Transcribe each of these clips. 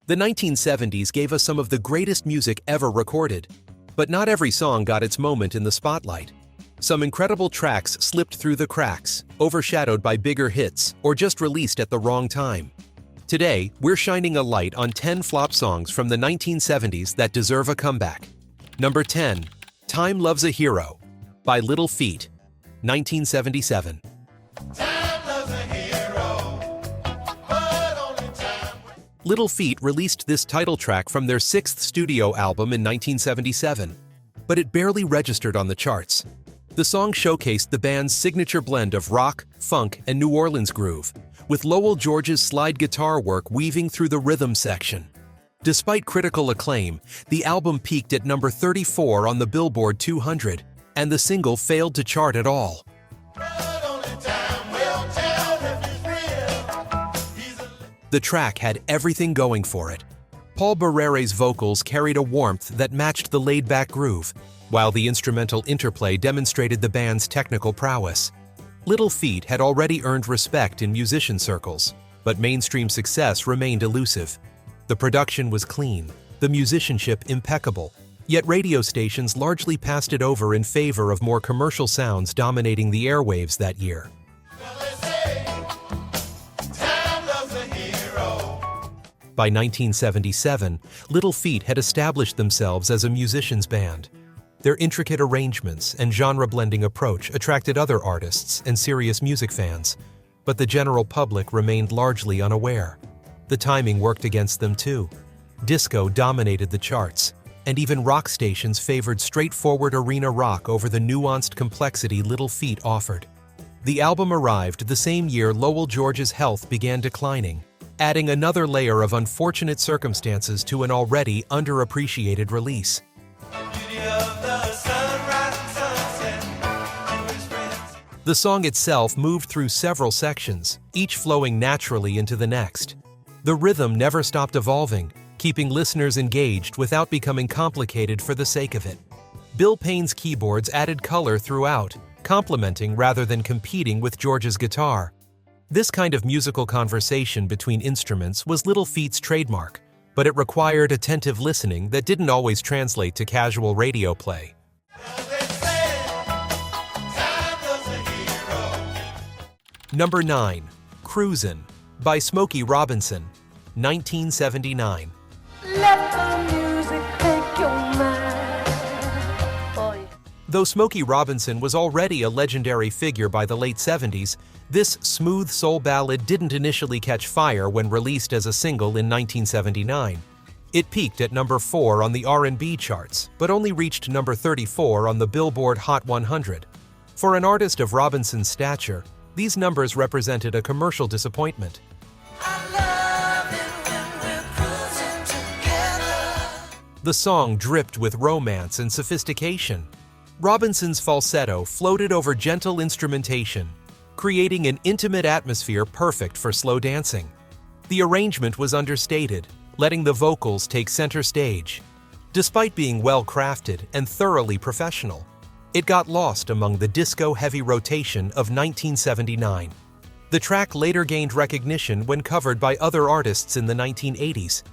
The 1970s gave us some of the greatest music ever recorded, but not every song got its moment in the spotlight. Some incredible tracks slipped through the cracks, overshadowed by bigger hits, or just released at the wrong time. Today, we're shining a light on 10 flop songs from the 1970s that deserve a comeback. Number 10. Time Loves a Hero by Little Feat, 1977. Little Feat released this title track from their sixth studio album in 1977, but it barely registered on the charts. The song showcased the band's signature blend of rock, funk, and New Orleans groove, with Lowell George's slide guitar work weaving through the rhythm section. Despite critical acclaim, the album peaked at number 34 on the Billboard 200, and the single failed to chart at all. The track had everything going for it. Paul Barrere's vocals carried a warmth that matched the laid-back groove, while the instrumental interplay demonstrated the band's technical prowess. Little Feat had already earned respect in musician circles, but mainstream success remained elusive. The production was clean, the musicianship impeccable, yet radio stations largely passed it over in favor of more commercial sounds dominating the airwaves that year. By 1977, Little Feat had established themselves as a musicians' band. Their intricate arrangements and genre-blending approach attracted other artists and serious music fans, but the general public remained largely unaware. The timing worked against them too. Disco dominated the charts, and even rock stations favored straightforward arena rock over the nuanced complexity Little Feat offered. The album arrived the same year Lowell George's health began declining, adding another layer of unfortunate circumstances to an already underappreciated release. The song itself moved through several sections, each flowing naturally into the next. The rhythm never stopped evolving, keeping listeners engaged without becoming complicated for the sake of it. Bill Payne's keyboards added color throughout, complementing rather than competing with George's guitar. This kind of musical conversation between instruments was Little Feat's trademark, but it required attentive listening that didn't always translate to casual radio play. Number 9. Cruisin' by Smokey Robinson, 1979. Let the music take your mind. Oh, yeah. Though Smokey Robinson was already a legendary figure by the late 70s, this smooth soul ballad didn't initially catch fire when released as a single in 1979. It peaked at number 4 on the R&B charts, but only reached number 34 on the Billboard Hot 100. For an artist of Robinson's stature, these numbers represented a commercial disappointment. The song dripped with romance and sophistication. Robinson's falsetto floated over gentle instrumentation, creating an intimate atmosphere perfect for slow dancing. The arrangement was understated, letting the vocals take center stage. Despite being well-crafted and thoroughly professional, it got lost among the disco-heavy rotation of 1979. The track later gained recognition when covered by other artists in the 1980s,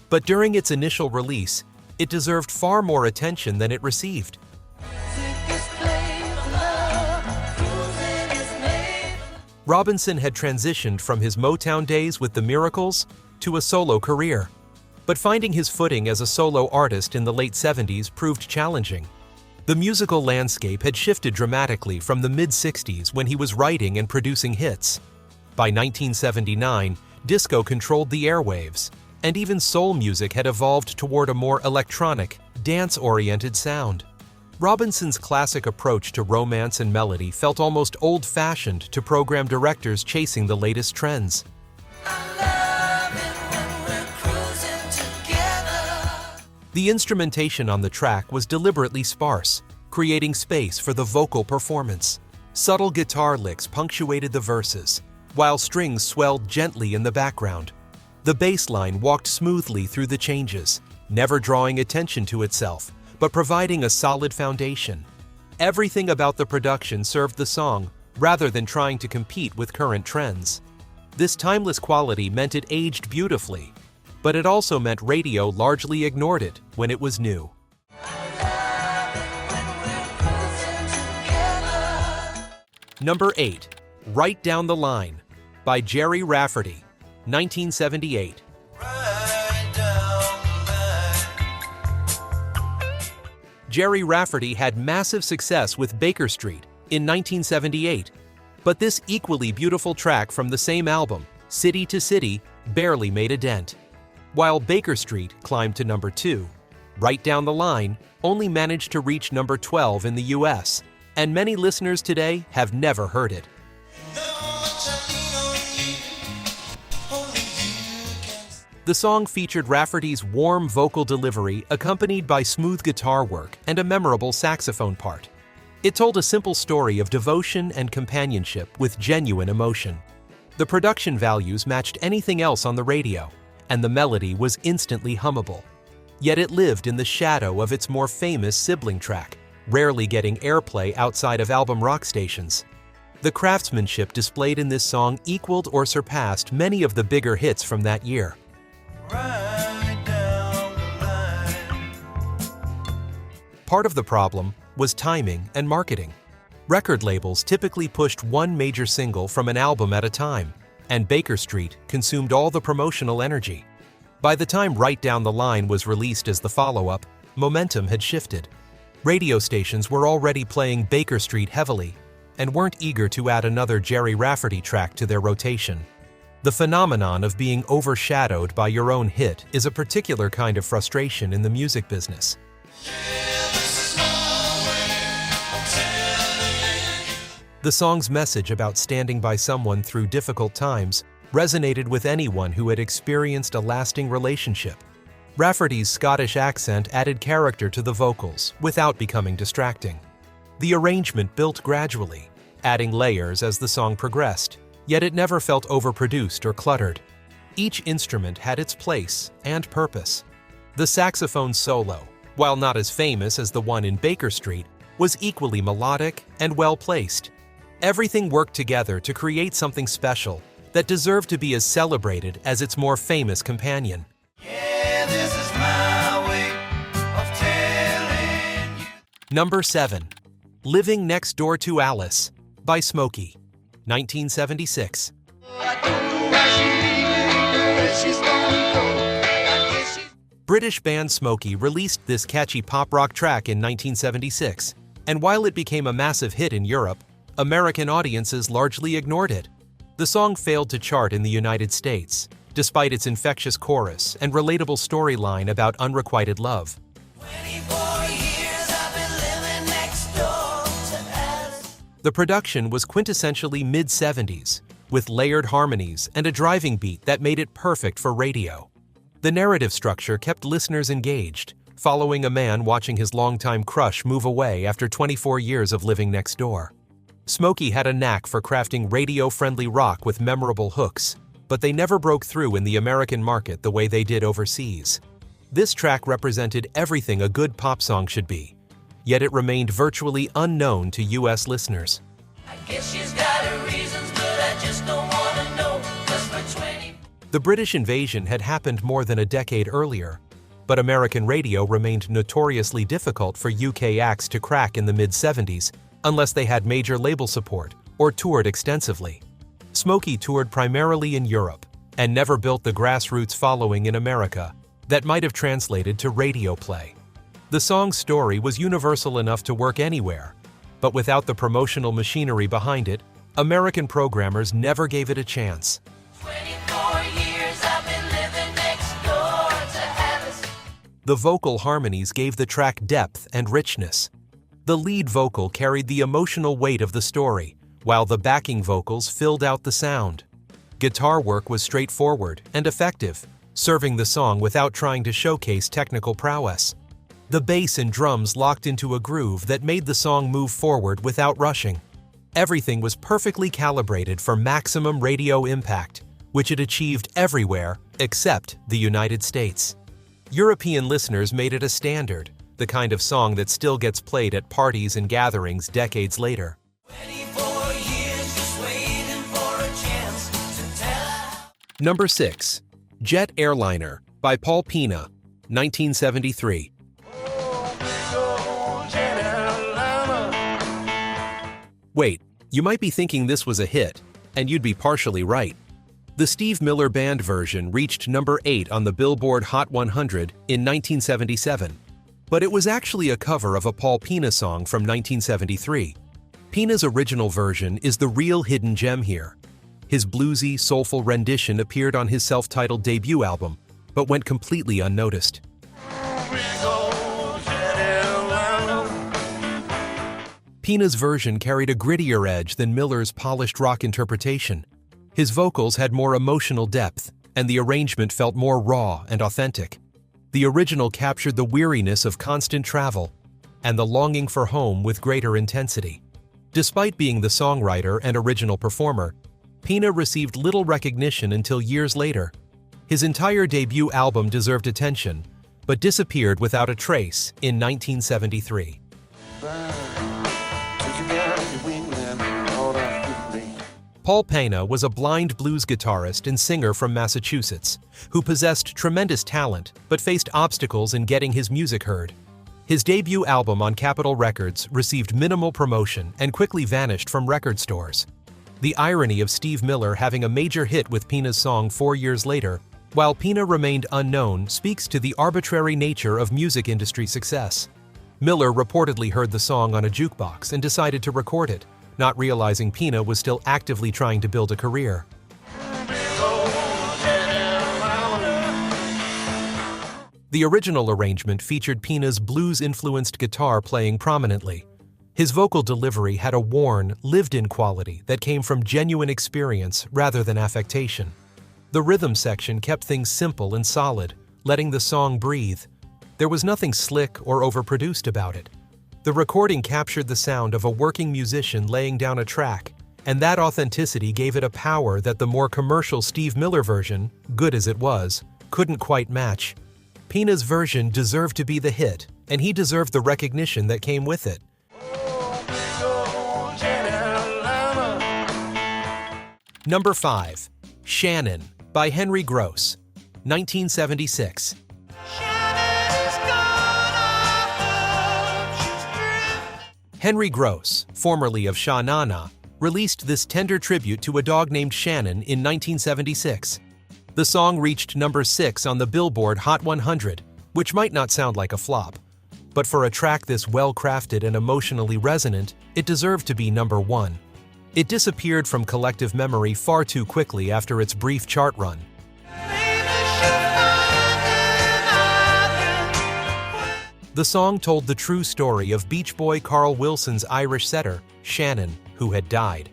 but during its initial release, it deserved far more attention than it received. Robinson had transitioned from his Motown days with the Miracles to a solo career, but finding his footing as a solo artist in the late 70s proved challenging. The musical landscape had shifted dramatically from the mid-60s when he was writing and producing hits. By 1979, disco controlled the airwaves, and even soul music had evolved toward a more electronic, dance-oriented sound. Robinson's classic approach to romance and melody felt almost old-fashioned to program directors chasing the latest trends. The instrumentation on the track was deliberately sparse, creating space for the vocal performance. Subtle guitar licks punctuated the verses, while strings swelled gently in the background. The bass line walked smoothly through the changes, never drawing attention to itself, but providing a solid foundation. Everything about the production served the song, rather than trying to compete with current trends. This timeless quality meant it aged beautifully. but it also meant radio largely ignored it when it was new. Number 8. Right Down the Line by Jerry Rafferty, 1978. Jerry Rafferty had massive success with Baker Street in 1978, but this equally beautiful track from the same album, City to City, barely made a dent. While Baker Street climbed to number 2, Right Down the Line only managed to reach number 12 in the US, and many listeners today have never heard it. The song featured Rafferty's warm vocal delivery accompanied by smooth guitar work and a memorable saxophone part. It told a simple story of devotion and companionship with genuine emotion. The production values matched anything else on the radio, and the melody was instantly hummable. Yet it lived in the shadow of its more famous sibling track, rarely getting airplay outside of album rock stations. The craftsmanship displayed in this song equaled or surpassed many of the bigger hits from that year. Right down the line. Part of the problem was timing and marketing. Record labels typically pushed one major single from an album at a time, and Baker Street consumed all the promotional energy. By the time Right Down the Line was released as the follow-up, momentum had shifted. Radio stations were already playing Baker Street heavily and weren't eager to add another Jerry Rafferty track to their rotation. The phenomenon of being overshadowed by your own hit is a particular kind of frustration in the music business. The song's message about standing by someone through difficult times resonated with anyone who had experienced a lasting relationship. Rafferty's Scottish accent added character to the vocals without becoming distracting. The arrangement built gradually, adding layers as the song progressed, yet it never felt overproduced or cluttered. Each instrument had its place and purpose. The saxophone solo, while not as famous as the one in Baker Street, was equally melodic and well-placed. Everything worked together to create something special that deserved to be as celebrated as its more famous companion. Yeah, this is my way of telling you. Number 7. Living Next Door to Alice by Smokey, 1976. British band Smokey released this catchy pop rock track in 1976, and while it became a massive hit in Europe, American audiences largely ignored it. The song failed to chart in the United States, despite its infectious chorus and relatable storyline about unrequited love. 24 years I've been living next door to Alice. The production was quintessentially mid-70s, with layered harmonies and a driving beat that made it perfect for radio. The narrative structure kept listeners engaged, following a man watching his longtime crush move away after 24 years of living next door. Smokey had a knack for crafting radio-friendly rock with memorable hooks, but they never broke through in the American market the way they did overseas. This track represented everything a good pop song should be, yet it remained virtually unknown to US listeners. I guess she's got her reasons, but I just don't want to know, 'cause for 20... The British invasion had happened more than a decade earlier, but American radio remained notoriously difficult for UK acts to crack in the mid-70s, unless they had major label support or toured extensively. Smokey toured primarily in Europe and never built the grassroots following in America that might have translated to radio play. The song's story was universal enough to work anywhere, but without the promotional machinery behind it, American programmers never gave it a chance. 24 years I've been living next door to Alice. The vocal harmonies gave the track depth and richness. The lead vocal carried the emotional weight of the story, while the backing vocals filled out the sound. Guitar work was straightforward and effective, serving the song without trying to showcase technical prowess. The bass and drums locked into a groove that made the song move forward without rushing. Everything was perfectly calibrated for maximum radio impact, which it achieved everywhere except the United States. European listeners made it a standard, the kind of song that still gets played at parties and gatherings decades later. 24 years just waiting for a chance to tell. Number 6. Jet Airliner by Paul Pina, 1973. Wait, you might be thinking this was a hit, and you'd be partially right. The Steve Miller Band version reached number 8 on the Billboard Hot 100 in 1977, but it was actually a cover of a Paul Pina song from 1973. Pina's original version is the real hidden gem here. His bluesy, soulful rendition appeared on his self-titled debut album, but went completely unnoticed. Pina's version carried a grittier edge than Miller's polished rock interpretation. His vocals had more emotional depth, and the arrangement felt more raw and authentic. The original captured the weariness of constant travel and the longing for home with greater intensity. Despite being the songwriter and original performer, Pina received little recognition until years later. His entire debut album deserved attention, but disappeared without a trace in 1973. Paul Pina was a blind blues guitarist and singer from Massachusetts who possessed tremendous talent but faced obstacles in getting his music heard. His debut album on Capitol Records received minimal promotion and quickly vanished from record stores. The irony of Steve Miller having a major hit with Pina's song 4 years later, while Pina remained unknown, speaks to the arbitrary nature of music industry success. Miller reportedly heard the song on a jukebox and decided to record it, not realizing Pina was still actively trying to build a career. The original arrangement featured Pina's blues-influenced guitar playing prominently. His vocal delivery had a worn, lived-in quality that came from genuine experience rather than affectation. The rhythm section kept things simple and solid, letting the song breathe. There was nothing slick or overproduced about it. The recording captured the sound of a working musician laying down a track, and that authenticity gave it a power that the more commercial Steve Miller version, good as it was, couldn't quite match. Pina's version deserved to be the hit, and he deserved the recognition that came with it. Number 5. Shannon by Henry Gross, 1976. Henry Gross, formerly of Sha Na Na, released this tender tribute to a dog named Shannon in 1976. The song reached number 6 on the Billboard Hot 100, which might not sound like a flop. But for a track this well-crafted and emotionally resonant, it deserved to be number 1. It disappeared from collective memory far too quickly after its brief chart run. The song told the true story of Beach Boy Carl Wilson's Irish setter, Shannon, who had died.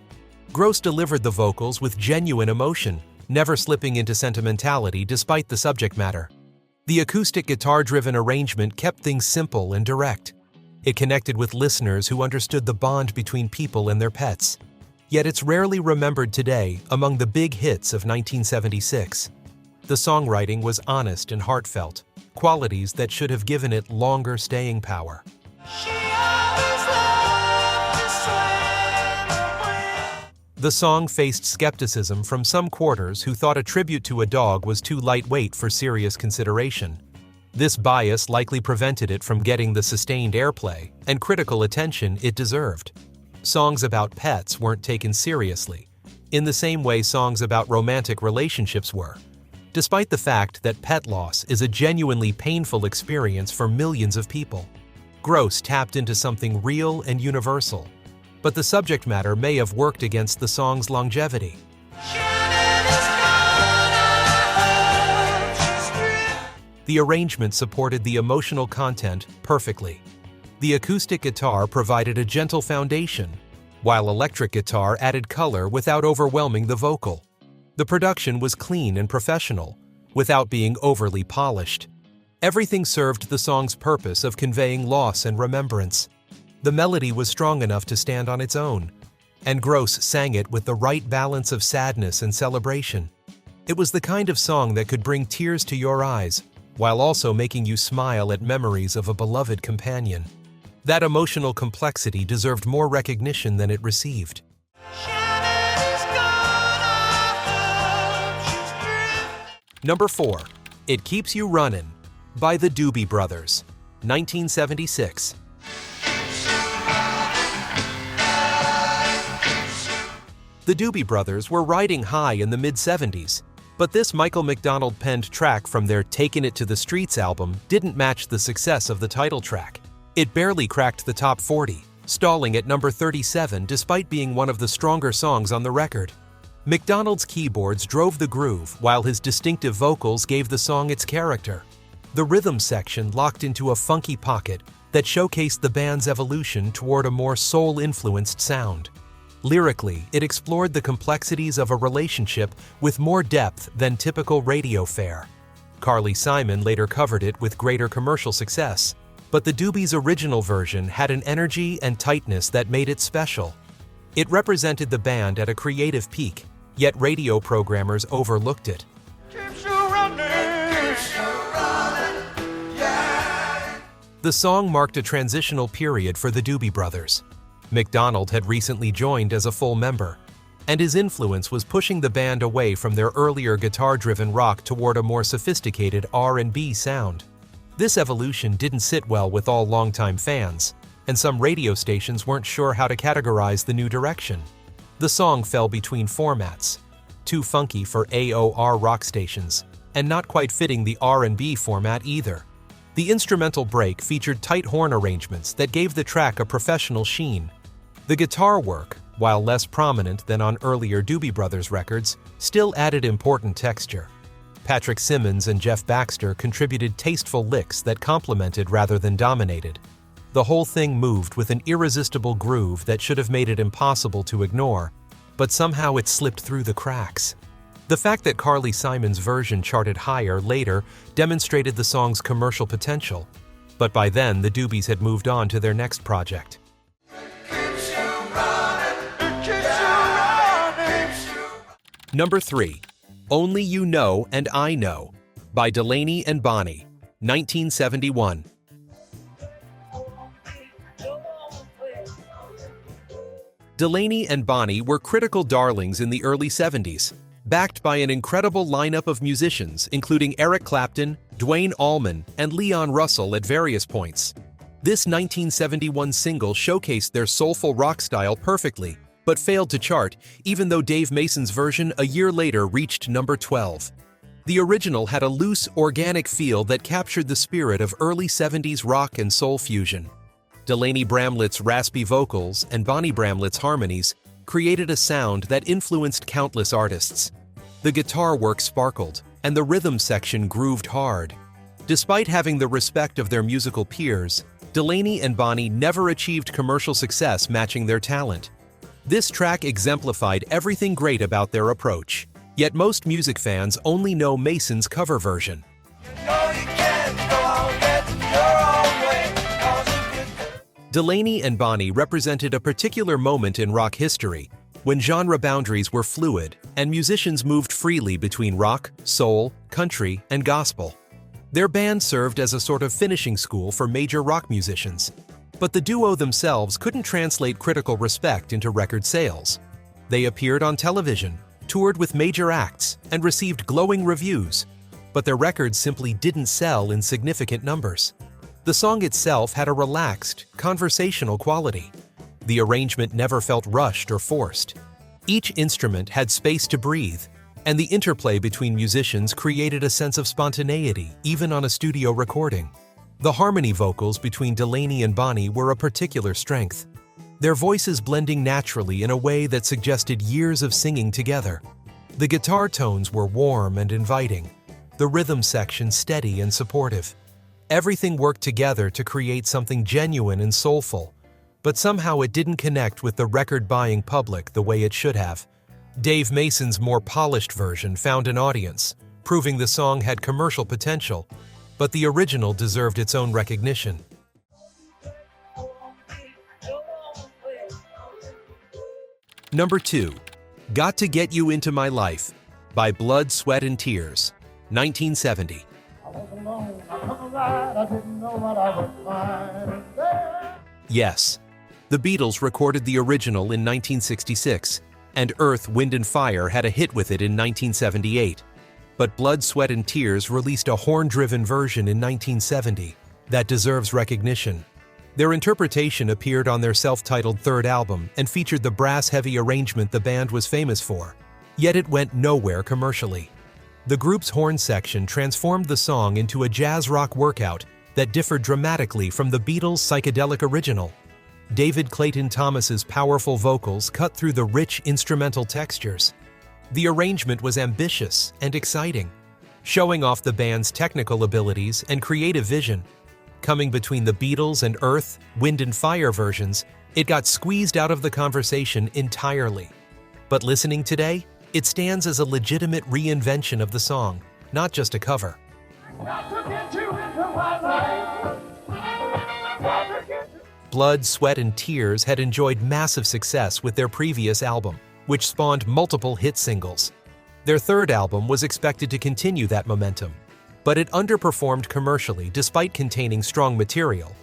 Gross delivered the vocals with genuine emotion, never slipping into sentimentality despite the subject matter. The acoustic guitar-driven arrangement kept things simple and direct. It connected with listeners who understood the bond between people and their pets. Yet it's rarely remembered today among the big hits of 1976. The songwriting was honest and heartfelt, qualities that should have given it longer staying power. The song faced skepticism from some quarters who thought a tribute to a dog was too lightweight for serious consideration. This bias likely prevented it from getting the sustained airplay and critical attention it deserved. Songs about pets weren't taken seriously, in the same way songs about romantic relationships were, despite the fact that pet loss is a genuinely painful experience for millions of people. Gross tapped into something real and universal, but the subject matter may have worked against the song's longevity. The arrangement supported the emotional content perfectly. The acoustic guitar provided a gentle foundation, while electric guitar added color without overwhelming the vocal. The production was clean and professional, without being overly polished. Everything served the song's purpose of conveying loss and remembrance. The melody was strong enough to stand on its own, and Gross sang it with the right balance of sadness and celebration. It was the kind of song that could bring tears to your eyes, while also making you smile at memories of a beloved companion. That emotional complexity deserved more recognition than it received. Number 4. It Keeps You Runnin' by the Doobie Brothers, 1976. The Doobie Brothers were riding high in the mid-70s, but this Michael McDonald-penned track from their Takin' It to the Streets album didn't match the success of the title track. It barely cracked the top 40, stalling at number 37 despite being one of the stronger songs on the record. McDonald's keyboards drove the groove while his distinctive vocals gave the song its character. The rhythm section locked into a funky pocket that showcased the band's evolution toward a more soul-influenced sound. Lyrically, it explored the complexities of a relationship with more depth than typical radio fare. Carly Simon later covered it with greater commercial success, but the Doobies' original version had an energy and tightness that made it special. It represented the band at a creative peak, yet radio programmers overlooked it. The song marked a transitional period for the Doobie Brothers. McDonald had recently joined as a full member, and his influence was pushing the band away from their earlier guitar-driven rock toward a more sophisticated R&B sound. This evolution didn't sit well with all longtime fans, and some radio stations weren't sure how to categorize the new direction. The song fell between formats, too funky for AOR rock stations, and not quite fitting the R&B format either. The instrumental break featured tight horn arrangements that gave the track a professional sheen. The guitar work, while less prominent than on earlier Doobie Brothers records, still added important texture. Patrick Simmons and Jeff Baxter contributed tasteful licks that complemented rather than dominated. The whole thing moved with an irresistible groove that should have made it impossible to ignore, but somehow it slipped through the cracks. The fact that Carly Simon's version charted higher later demonstrated the song's commercial potential, but by then the Doobies had moved on to their next project. Number 3. Only You Know and I Know by Delaney and Bonnie, 1971. Delaney and Bonnie were critical darlings in the early 70s, backed by an incredible lineup of musicians including Eric Clapton, Duane Allman, and Leon Russell at various points. This 1971 single showcased their soulful rock style perfectly, but failed to chart, even though Dave Mason's version a year later reached number 12. The original had a loose, organic feel that captured the spirit of early 70s rock and soul fusion. Delaney Bramlett's raspy vocals and Bonnie Bramlett's harmonies created a sound that influenced countless artists. The guitar work sparkled, and the rhythm section grooved hard. Despite having the respect of their musical peers, Delaney and Bonnie never achieved commercial success matching their talent. This track exemplified everything great about their approach, yet most music fans only know Mason's cover version. Delaney and Bonnie represented a particular moment in rock history when genre boundaries were fluid and musicians moved freely between rock, soul, country, and gospel. Their band served as a sort of finishing school for major rock musicians. But the duo themselves couldn't translate critical respect into record sales. They appeared on television, toured with major acts, and received glowing reviews, but their records simply didn't sell in significant numbers. The song itself had a relaxed, conversational quality. The arrangement never felt rushed or forced. Each instrument had space to breathe, and the interplay between musicians created a sense of spontaneity, even on a studio recording. The harmony vocals between Delaney and Bonnie were a particular strength, their voices blending naturally in a way that suggested years of singing together. The guitar tones were warm and inviting, the rhythm section steady and supportive. Everything worked together to create something genuine and soulful, but somehow it didn't connect with the record-buying public the way it should have. Dave Mason's more polished version found an audience, proving the song had commercial potential, but the original deserved its own recognition. Number 2. Got to Get You Into My Life by Blood, Sweat and Tears, 1970. Yes, the Beatles recorded the original in 1966, and Earth, Wind and Fire had a hit with it in 1978. But Blood, Sweat, and Tears released a horn-driven version in 1970 that deserves recognition. Their interpretation appeared on their self-titled third album and featured the brass-heavy arrangement the band was famous for, yet it went nowhere commercially. The group's horn section transformed the song into a jazz rock workout that differed dramatically from the Beatles' psychedelic original. David Clayton Thomas's powerful vocals cut through the rich instrumental textures. The arrangement was ambitious and exciting, showing off the band's technical abilities and creative vision. Coming between the Beatles and Earth, Wind and Fire versions, it got squeezed out of the conversation entirely. But listening today, it stands as a legitimate reinvention of the song, not just a cover. Blood, Sweat, and Tears had enjoyed massive success with their previous album, which spawned multiple hit singles. Their third album was expected to continue that momentum, but it underperformed commercially despite containing strong material.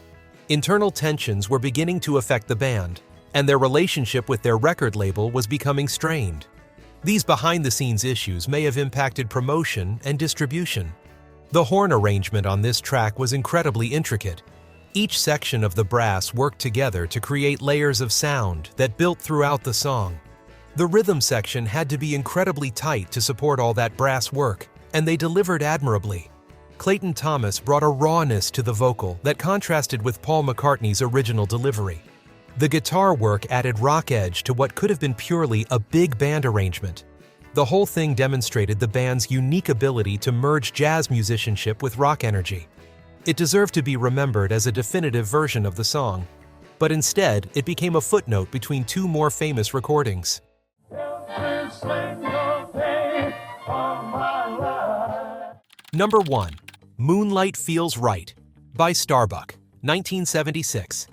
Internal tensions were beginning to affect the band, and their relationship with their record label was becoming strained. These behind-the-scenes issues may have impacted promotion and distribution. The horn arrangement on this track was incredibly intricate. Each section of the brass worked together to create layers of sound that built throughout the song. The rhythm section had to be incredibly tight to support all that brass work, and they delivered admirably. Clayton Thomas brought a rawness to the vocal that contrasted with Paul McCartney's original delivery. The guitar work added rock edge to what could have been purely a big band arrangement. The whole thing demonstrated the band's unique ability to merge jazz musicianship with rock energy. It deserved to be remembered as a definitive version of the song, but instead it became a footnote between two more famous recordings. Number 1. Moonlight Feels Right by Starbuck, 1976.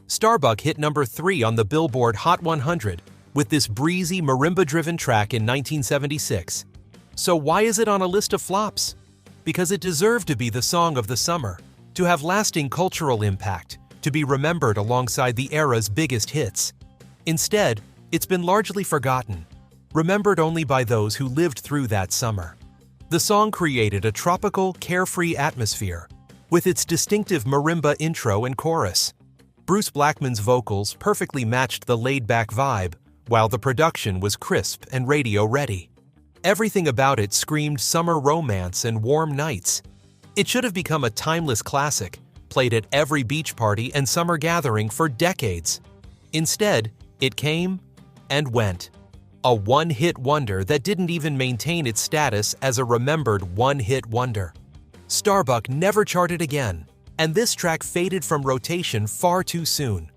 Starbuck hit number 3 on the Billboard Hot 100 with this breezy marimba-driven track in 1976. So why is it on a list of flops? Because it deserved to be the song of the summer, to have lasting cultural impact, to be remembered alongside the era's biggest hits. Instead, it's been largely forgotten, remembered only by those who lived through that summer. The song created a tropical, carefree atmosphere, with its distinctive marimba intro and chorus. Bruce Blackman's vocals perfectly matched the laid-back vibe, while the production was crisp and radio-ready. Everything about it screamed summer romance and warm nights. It should have become a timeless classic, played at every beach party and summer gathering for decades. Instead, it came and went. A one-hit wonder that didn't even maintain its status as a remembered one-hit wonder. Starbuck never charted again, and this track faded from rotation far too soon.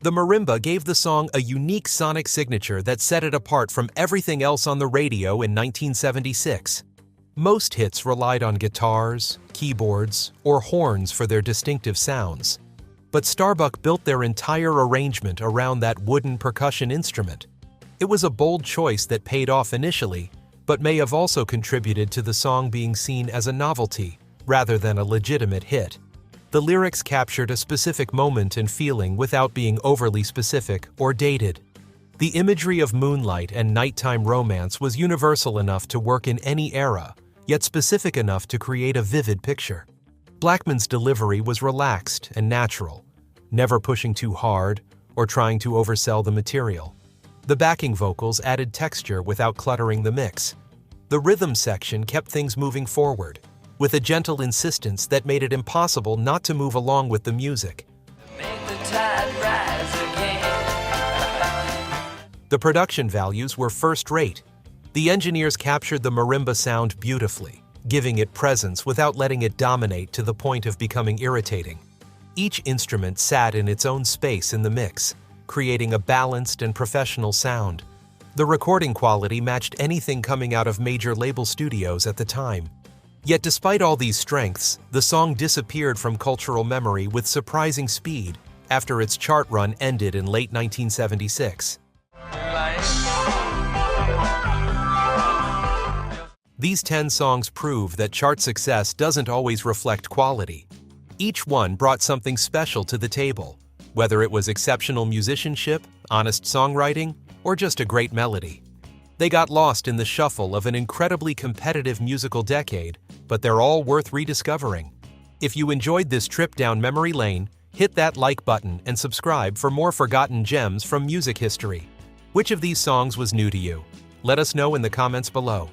The marimba gave the song a unique sonic signature that set it apart from everything else on the radio in 1976. Most hits relied on guitars, keyboards, or horns for their distinctive sounds. But Starbuck built their entire arrangement around that wooden percussion instrument. It was a bold choice that paid off initially, but may have also contributed to the song being seen as a novelty rather than a legitimate hit. The lyrics captured a specific moment and feeling without being overly specific or dated. The imagery of moonlight and nighttime romance was universal enough to work in any era, yet specific enough to create a vivid picture. Blackman's delivery was relaxed and natural, never pushing too hard or trying to oversell the material. The backing vocals added texture without cluttering the mix. The rhythm section kept things moving forward, with a gentle insistence that made it impossible not to move along with the music. Make the tide rise again. The production values were first-rate. The engineers captured the marimba sound beautifully, giving it presence without letting it dominate to the point of becoming irritating. Each instrument sat in its own space in the mix, creating a balanced and professional sound. The recording quality matched anything coming out of major label studios at the time. Yet despite all these strengths, the song disappeared from cultural memory with surprising speed after its chart run ended in late 1976. These 10 songs prove that chart success doesn't always reflect quality. Each one brought something special to the table, whether it was exceptional musicianship, honest songwriting, or just a great melody. They got lost in the shuffle of an incredibly competitive musical decade, but they're all worth rediscovering. If you enjoyed this trip down memory lane, hit that like button and subscribe for more forgotten gems from music history. Which of these songs was new to you? Let us know in the comments below.